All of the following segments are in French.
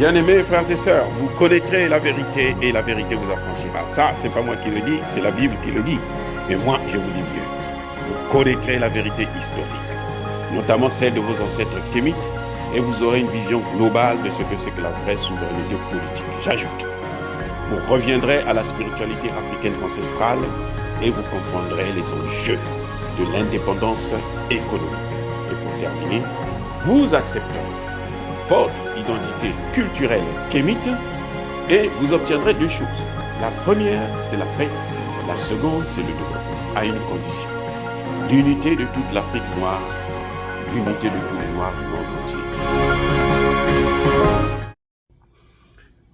Bien-aimés frères et sœurs, vous connaîtrez la vérité et la vérité vous affranchira. Ça, c'est pas moi qui le dis, c'est la Bible qui le dit. Mais moi, je vous dis mieux. Vous connaîtrez la vérité historique, notamment celle de vos ancêtres kémites, et vous aurez une vision globale de ce que c'est que la vraie souveraineté politique. J'ajoute, vous reviendrez à la spiritualité africaine ancestrale et vous comprendrez les enjeux de l'indépendance économique. Et pour terminer, vous accepterez votre identité culturelle kémite et vous obtiendrez deux choses. La première, c'est la paix. La seconde, c'est le développement, à une condition. L'unité de toute l'Afrique noire, l'unité de tous les Noirs du monde entier.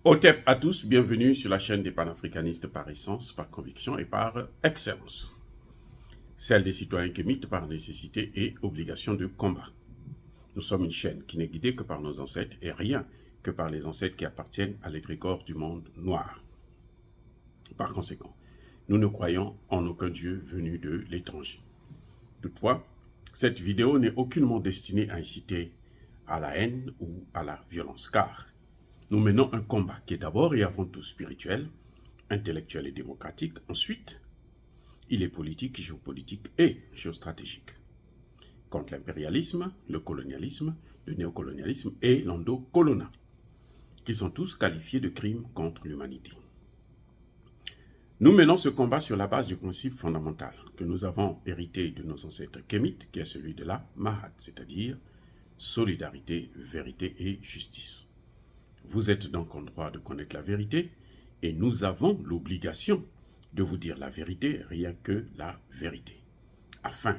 Otep à tous, bienvenue sur la chaîne des panafricanistes par essence, par conviction et par excellence. Celle des citoyens kémites par nécessité et obligation de combat. Nous sommes une chaîne qui n'est guidée que par nos ancêtres et rien que par les ancêtres qui appartiennent à l'égrégore du monde noir. Par conséquent, nous ne croyons en aucun Dieu venu de l'étranger. Toutefois, cette vidéo n'est aucunement destinée à inciter à la haine ou à la violence, car nous menons un combat qui est d'abord et avant tout spirituel, intellectuel et démocratique. Ensuite, il est politique, géopolitique et géostratégique. Contre l'impérialisme, le colonialisme, le néocolonialisme et l'endocolona, qui sont tous qualifiés de crimes contre l'humanité. Nous menons ce combat sur la base du principe fondamental que nous avons hérité de nos ancêtres kémites, qui est celui de la Mahat, c'est-à-dire solidarité, vérité et justice. Vous êtes donc en droit de connaître la vérité et nous avons l'obligation de vous dire la vérité, rien que la vérité, afin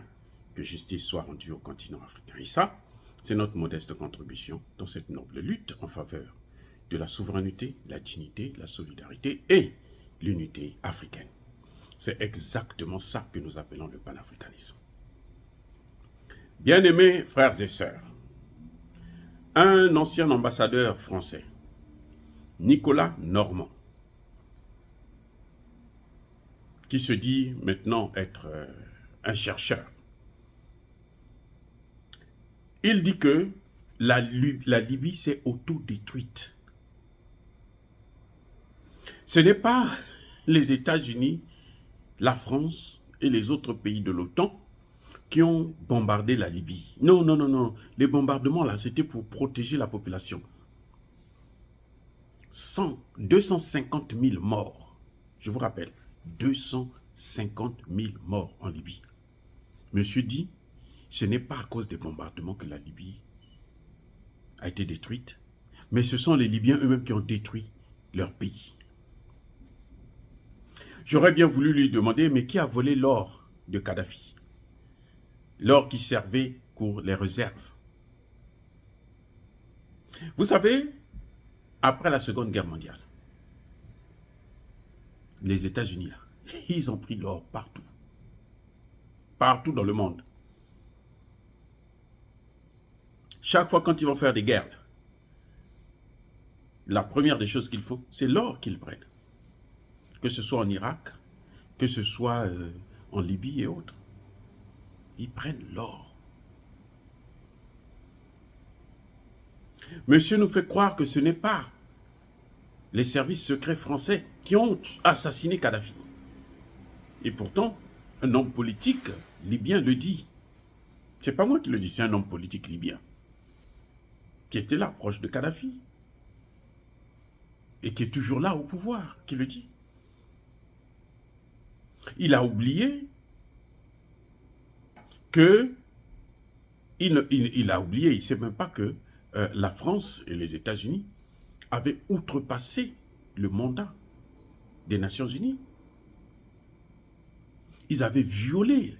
que justice soit rendue au continent africain. Et ça, c'est notre modeste contribution dans cette noble lutte en faveur de la souveraineté, la dignité, la solidarité et l'unité africaine. C'est exactement ça que nous appelons le panafricanisme. Bien-aimés frères et sœurs, un ancien ambassadeur français, Nicolas Normand, qui se dit maintenant être un chercheur, il dit que la Libye s'est autodétruite. Ce n'est pas les États-Unis, la France et les autres pays de l'OTAN qui ont bombardé la Libye. Non, non, non, non. Les bombardements, là, c'était pour protéger la population. 250 000 morts. Je vous rappelle, 250 000 morts en Libye. Monsieur dit, ce n'est pas à cause des bombardements que la Libye a été détruite, mais ce sont les Libyens eux-mêmes qui ont détruit leur pays. J'aurais bien voulu lui demander, mais qui a volé l'or de Kadhafi? L'or qui servait pour les réserves. Vous savez, après la Seconde Guerre mondiale, les États-Unis, ils ont pris l'or partout. Partout dans le monde. Chaque fois quand ils vont faire des guerres, la première des choses qu'il faut, c'est l'or qu'ils prennent. Que ce soit en Irak, que ce soit en Libye et autres. Ils prennent l'or. Monsieur nous fait croire que ce n'est pas les services secrets français qui ont assassiné Kadhafi. Et pourtant, un homme politique libyen le dit. C'est pas moi qui le dis, c'est un homme politique libyen qui était là, proche de Kadhafi, et qui est toujours là au pouvoir, qui le dit. Il a oublié que, il a oublié, il ne sait même pas que la France et les États-Unis avaient outrepassé le mandat des Nations Unies. Ils avaient violé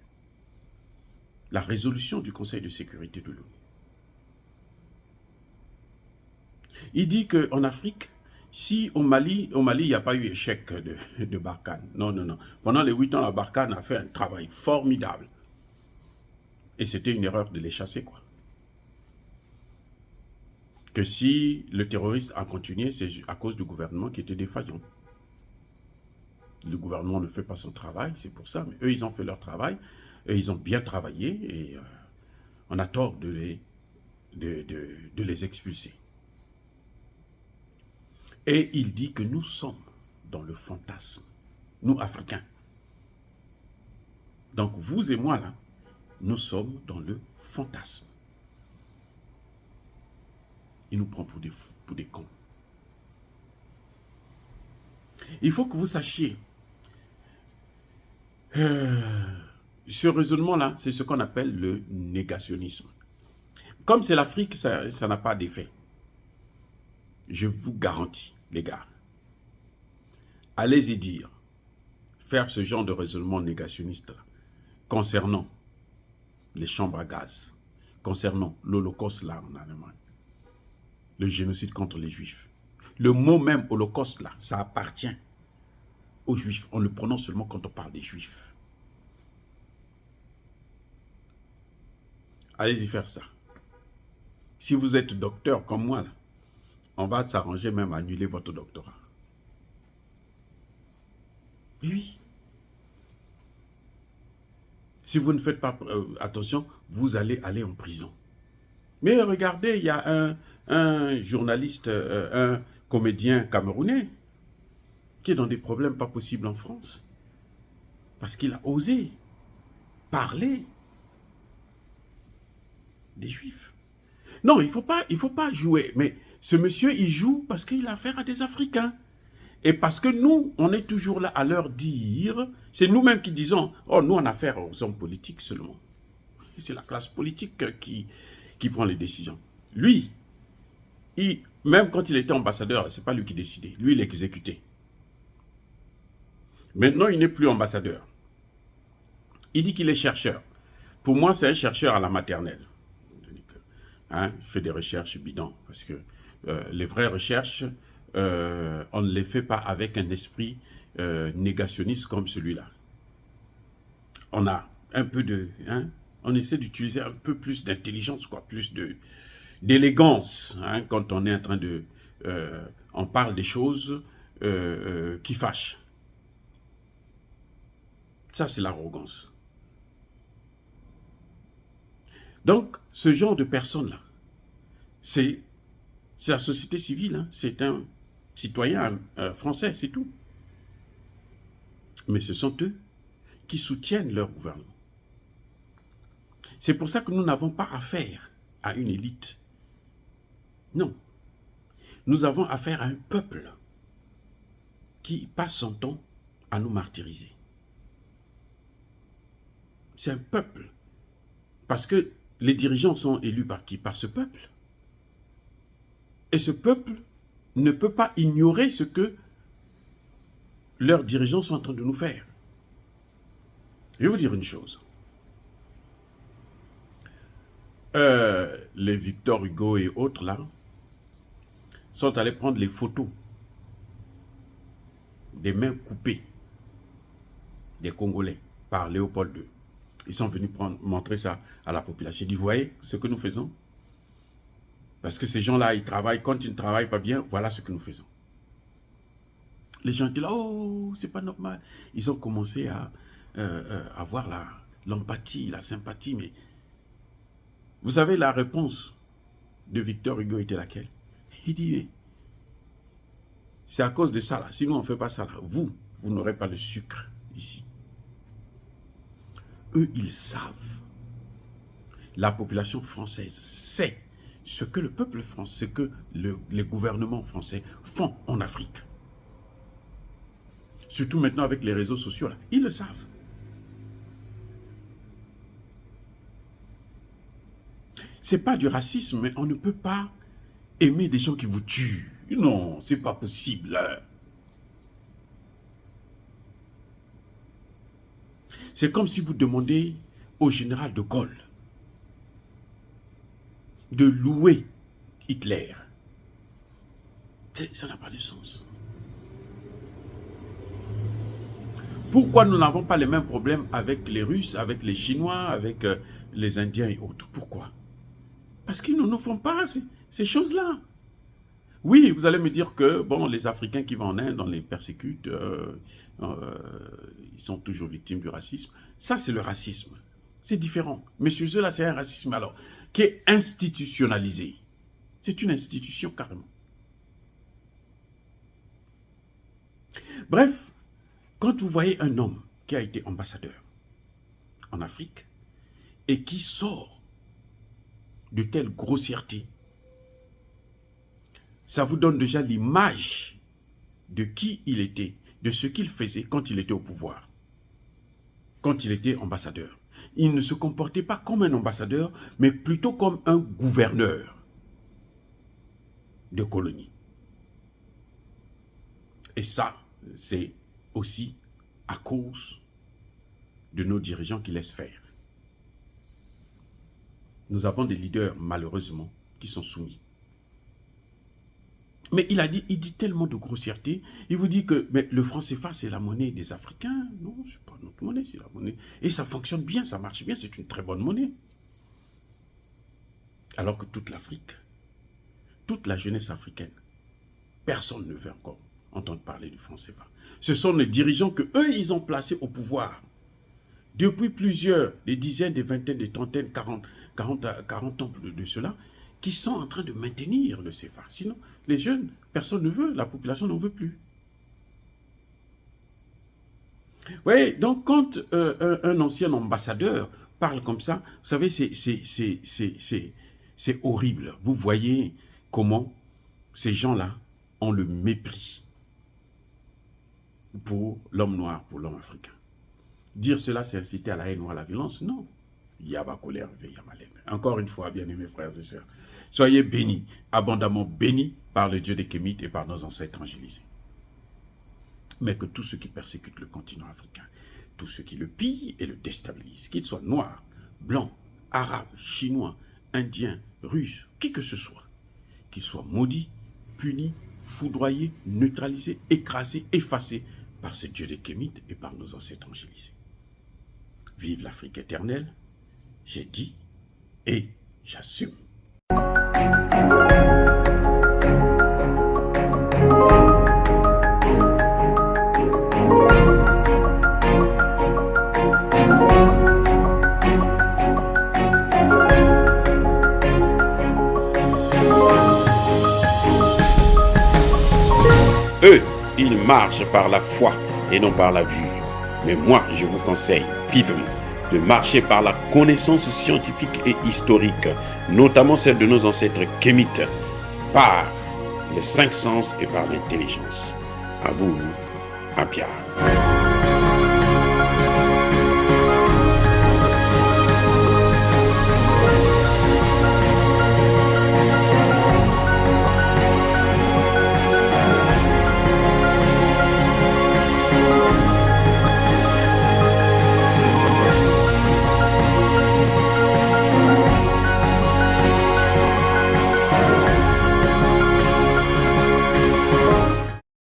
la résolution du Conseil de sécurité de l'ONU. Il dit qu'en Afrique, si au Mali, il n'y a pas eu échec de Barkhane. Non, non, non. Pendant les 8 ans, la Barkhane a fait un travail formidable. Et c'était une erreur de les chasser, quoi. Que si le terroriste a continué, c'est à cause du gouvernement qui était défaillant. Le gouvernement ne fait pas son travail, c'est pour ça. Mais eux, ils ont fait leur travail. Et ils ont bien travaillé. Et on a tort de les expulser. Et il dit que nous sommes dans le fantasme, nous Africains. Donc vous et moi là, nous sommes dans le fantasme. Il nous prend pour des fous, pour des cons. Il faut que vous sachiez, ce raisonnement-là, c'est ce qu'on appelle le négationnisme. Comme c'est l'Afrique, ça n'a pas d'effet. Je vous garantis, les gars. Allez-y dire, faire ce genre de raisonnement négationniste-là, concernant les chambres à gaz, concernant l'Holocauste là en Allemagne, le génocide contre les Juifs. Le mot même Holocauste là, ça appartient aux Juifs. On le prononce seulement quand on parle des Juifs. Allez-y faire ça. Si vous êtes docteur comme moi, là, on va s'arranger même à annuler votre doctorat. Oui. Si vous ne faites pas attention, vous allez aller en prison. Mais regardez, il y a un journaliste, un comédien camerounais qui est dans des problèmes pas possibles en France. Parce qu'il a osé parler des Juifs. Non, il faut pas jouer. Mais ce monsieur, il joue parce qu'il a affaire à des Africains. Et parce que nous, on est toujours là à leur dire, c'est nous-mêmes qui disons, oh, nous, on a affaire aux hommes politiques seulement. C'est la classe politique qui prend les décisions. Lui, même quand il était ambassadeur, c'est pas lui qui décidait. Lui, il exécutait. Maintenant, il n'est plus ambassadeur. Il dit qu'il est chercheur. Pour moi, c'est un chercheur à la maternelle. Hein, il fait des recherches bidons. Parce que les vraies recherches, on ne les fait pas avec un esprit négationniste comme celui-là. On a un peu de... Hein, on essaie d'utiliser un peu plus d'intelligence, quoi, plus d'élégance, hein, quand on est en train de... on parle des choses qui fâchent. Ça, c'est l'arrogance. Donc, ce genre de personnes-là, c'est la société civile, hein, c'est un citoyen français, c'est tout. Mais ce sont eux qui soutiennent leur gouvernement. C'est pour ça que nous n'avons pas affaire à une élite. Non. Nous avons affaire à un peuple qui passe son temps à nous martyriser. C'est un peuple. Parce que les dirigeants sont élus par qui? Par ce peuple. Et ce peuple ne peut pas ignorer ce que leurs dirigeants sont en train de nous faire. Je vais vous dire une chose. Les Victor Hugo et autres, là, sont allés prendre les photos des mains coupées des Congolais par Léopold II. Ils sont venus montrer ça à la population. Ils disent, vous voyez ce que nous faisons? Parce que ces gens-là, ils travaillent. Quand ils ne travaillent pas bien, voilà ce que nous faisons. Les gens étaient là, oh, c'est pas normal. Ils ont commencé à avoir l'empathie, la sympathie. Mais vous savez, la réponse de Victor Hugo était laquelle? Il dit, c'est à cause de ça, là. Si nous, on ne fait pas ça, là, vous n'aurez pas le sucre ici. Eux, ils savent. La population française sait ce que le peuple français, ce que les gouvernements français font en Afrique. Surtout maintenant avec les réseaux sociaux, là, ils le savent. C'est pas du racisme, mais on ne peut pas aimer des gens qui vous tuent. Non, c'est pas possible. C'est comme si vous demandez au général de Gaulle de louer Hitler. Ça n'a pas de sens. Pourquoi nous n'avons pas les mêmes problèmes avec les Russes, avec les Chinois, avec les Indiens et autres? Pourquoi? Parce qu'ils ne nous font pas ces choses-là. Oui, vous allez me dire que bon, les Africains qui vont en Inde, on les persécute, ils sont toujours victimes du racisme. Ça, c'est le racisme. C'est différent. Mais chez eux, là, c'est un racisme alors qui est institutionnalisé. C'est une institution carrément. Bref, quand vous voyez un homme qui a été ambassadeur en Afrique et qui sort de telle grossièreté, ça vous donne déjà l'image de qui il était, de ce qu'il faisait quand il était au pouvoir, quand il était ambassadeur. Il ne se comportait pas comme un ambassadeur, mais plutôt comme un gouverneur de colonie. Et ça, c'est aussi à cause de nos dirigeants qui laissent faire. Nous avons des leaders, malheureusement, qui sont soumis. Mais il dit tellement de grossièreté, il vous dit que mais le franc CFA, c'est la monnaie des Africains. Non, ce n'est pas notre monnaie, c'est la monnaie. Et ça fonctionne bien, ça marche bien, c'est une très bonne monnaie. Alors que toute l'Afrique, toute la jeunesse africaine, personne ne veut encore entendre parler du franc CFA. Ce sont les dirigeants que eux ils ont placés au pouvoir depuis des dizaines, des vingtaines, des trentaines, 40 ans de cela, qui sont en train de maintenir le CFA. Sinon, les jeunes, personne ne veut, la population n'en veut plus. Vous voyez, donc quand un ancien ambassadeur parle comme ça, vous savez, c'est horrible. Vous voyez comment ces gens-là ont le mépris pour l'homme noir, pour l'homme africain. Dire cela, c'est inciter à la haine ou à la violence? Non. Encore une fois, bien-aimés frères et sœurs, soyez bénis, abondamment bénis par le Dieu des Kémites et par nos ancêtres angélisés. Mais que tous ceux qui persécutent le continent africain, tous ceux qui le pillent et le déstabilisent, qu'ils soient noirs, blancs, arabes, chinois, indiens, russes, qui que ce soit, qu'ils soient maudits, punis, foudroyés, neutralisés, écrasés, effacés par ce Dieu des Kémites et par nos ancêtres angélisés. Vive l'Afrique éternelle, j'ai dit et j'assume. Eux, ils marchent par la foi et non par la vue. Mais moi, je vous conseille vivement de marcher par la connaissance scientifique et historique, notamment celle de nos ancêtres kémites, par les 5 sens et par l'intelligence. Abou Apia.